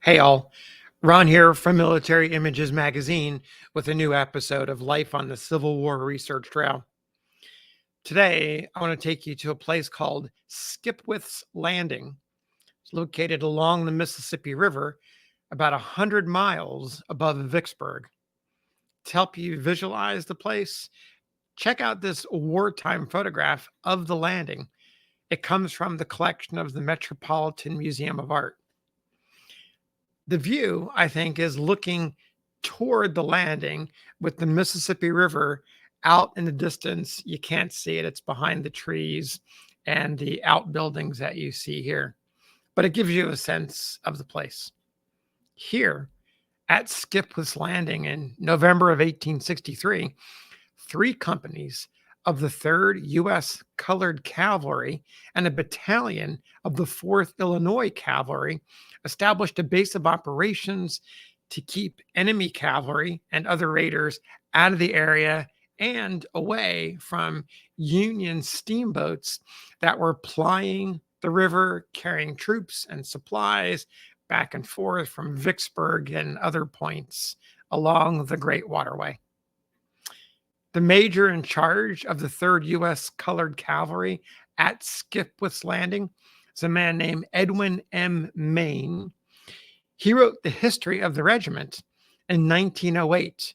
Hey all, Ron here from Military Images Magazine with a new episode of Life on the Civil War Research Trail. Today, I want to take you to a place called Skipwith's Landing. It's located along the Mississippi River, about 100 miles above Vicksburg. To help you visualize the place, check out this wartime photograph of the landing. It comes from the collection of the Metropolitan Museum of Art. The view, I think, is looking toward the landing with the Mississippi River out in the distance. You can't see it, it's behind the trees and the outbuildings that you see here, but it gives you a sense of the place. Here at Skipwith's Landing in November of 1863, three companies of the 3rd US Colored Cavalry and a battalion of the 4th Illinois Cavalry established a base of operations to keep enemy cavalry and other raiders out of the area and away from Union steamboats that were plying the river, carrying troops and supplies back and forth from Vicksburg and other points along the Great Waterway. The major in charge of the 3rd U.S. Colored Cavalry at Skipwith's Landing is a man named Edwin M. Maine. He wrote the history of the regiment in 1908.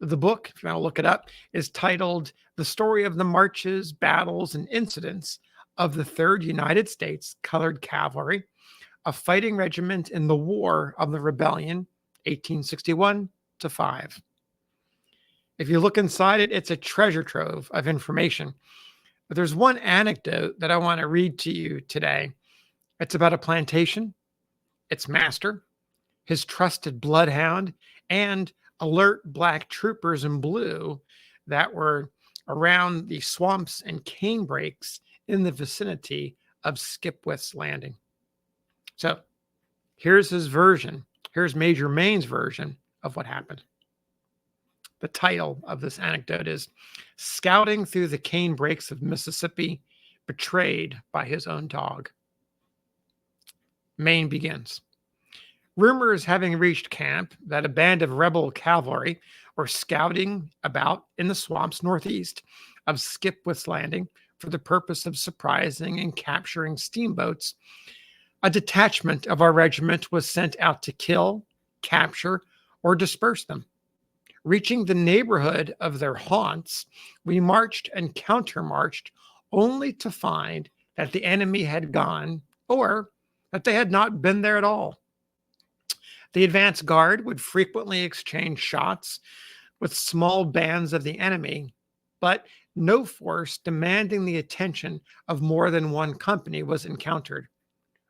The book, if you want to look it up, is titled The Story of the Marches, Battles, and Incidents of the 3rd United States Colored Cavalry, a fighting regiment in the War of the Rebellion, 1861 to 5. If you look inside it, it's a treasure trove of information. But there's one anecdote that I want to read to you today. It's about a plantation, its master, his trusted bloodhound, and alert black troopers in blue that were around the swamps and cane brakes in the vicinity of Skipwith's Landing. So here's his version. Here's Major Maine's version of what happened. The title of this anecdote is Scouting Through the Cane Brakes of Mississippi, Betrayed by His Own Dog. Maine begins. Rumors having reached camp that a band of rebel cavalry were scouting about in the swamps northeast of Skipwith's Landing for the purpose of surprising and capturing steamboats, a detachment of our regiment was sent out to kill, capture, or disperse them. Reaching the neighborhood of their haunts, we marched and countermarched only to find that the enemy had gone or that they had not been there at all. The advance guard would frequently exchange shots with small bands of the enemy, but no force demanding the attention of more than one company was encountered.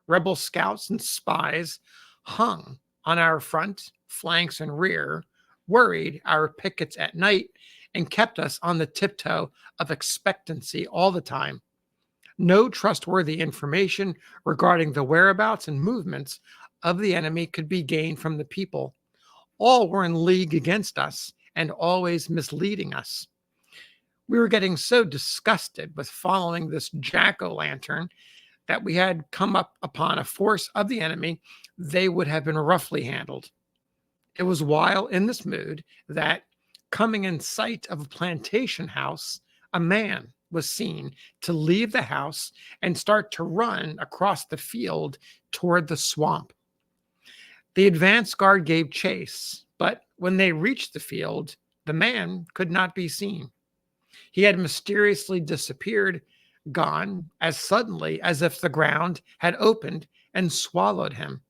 Rebel scouts and spies hung on our front, flanks, and rear, worried our pickets at night, and kept us on the tiptoe of expectancy all the time. No trustworthy information regarding the whereabouts and movements of the enemy could be gained from the people. All were in league against us and always misleading us. We were getting so disgusted with following this jack-o'-lantern that we had come up upon a force of the enemy they would have been roughly handled. It was while in this mood that, coming in sight of a plantation house, a man was seen to leave the house and start to run across the field toward the swamp. The advance guard gave chase, but when they reached the field, the man could not be seen. He had mysteriously disappeared, gone as suddenly as if the ground had opened and swallowed him.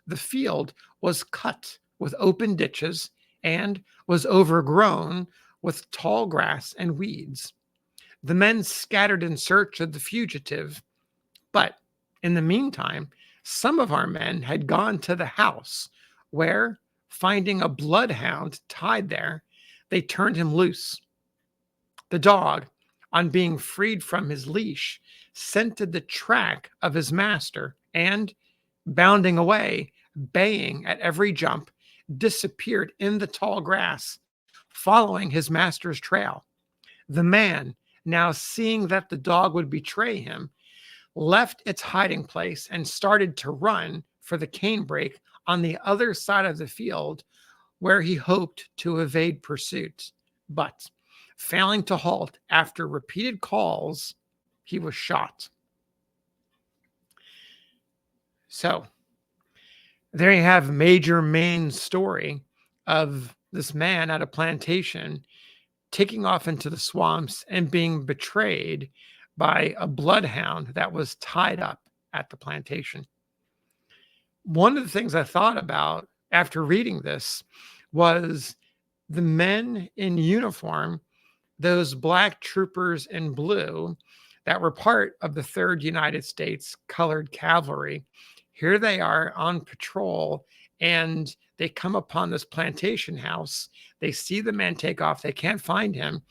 The field was cut with open ditches and was overgrown with tall grass and weeds. The men scattered in search of the fugitive, but in the meantime, some of our men had gone to the house where, finding a bloodhound tied there, they turned him loose. The dog, on being freed from his leash, scented the track of his master and, bounding away, baying at every jump, disappeared in the tall grass, following his master's trail. The man, now seeing that the dog would betray him, left its hiding place and started to run for the canebrake on the other side of the field where he hoped to evade pursuit. But failing to halt after repeated calls, he was shot. So there you have Major Maine's story of this man at a plantation taking off into the swamps and being betrayed by a bloodhound that was tied up at the plantation. One of the things I thought about after reading this was the men in uniform, those black troopers in blue that were part of the 3rd United States Colored Cavalry. Here they are on patrol, and they come upon this plantation house. They see the man take off. They can't find him.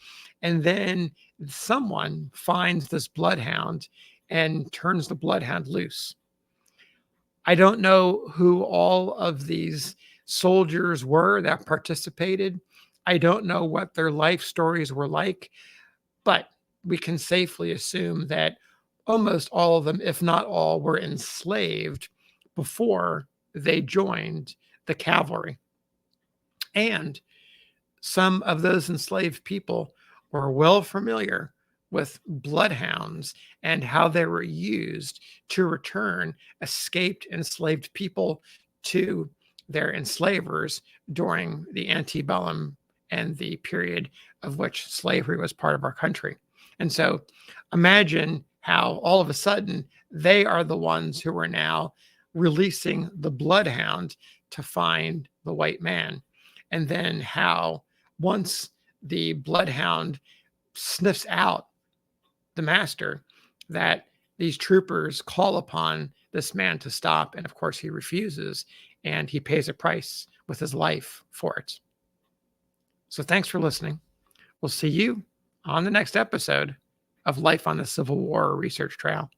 And then someone finds this bloodhound and turns the bloodhound loose. I don't know who all of these soldiers were that participated. I don't know what their life stories were like, but we can safely assume that almost all of them, if not all, were enslaved before they joined the cavalry. And some of those enslaved people were well familiar with bloodhounds and how they were used to return escaped enslaved people to their enslavers during the antebellum and the period of which slavery was part of our country. And so imagine how all of a sudden they are the ones who are now releasing the bloodhound to find the white man. And then how once the bloodhound sniffs out the master, that these troopers call upon this man to stop. And of course, he refuses, and he pays a price with his life for it. So thanks for listening. We'll see you on the next episode of Life on the Civil War Research Trail.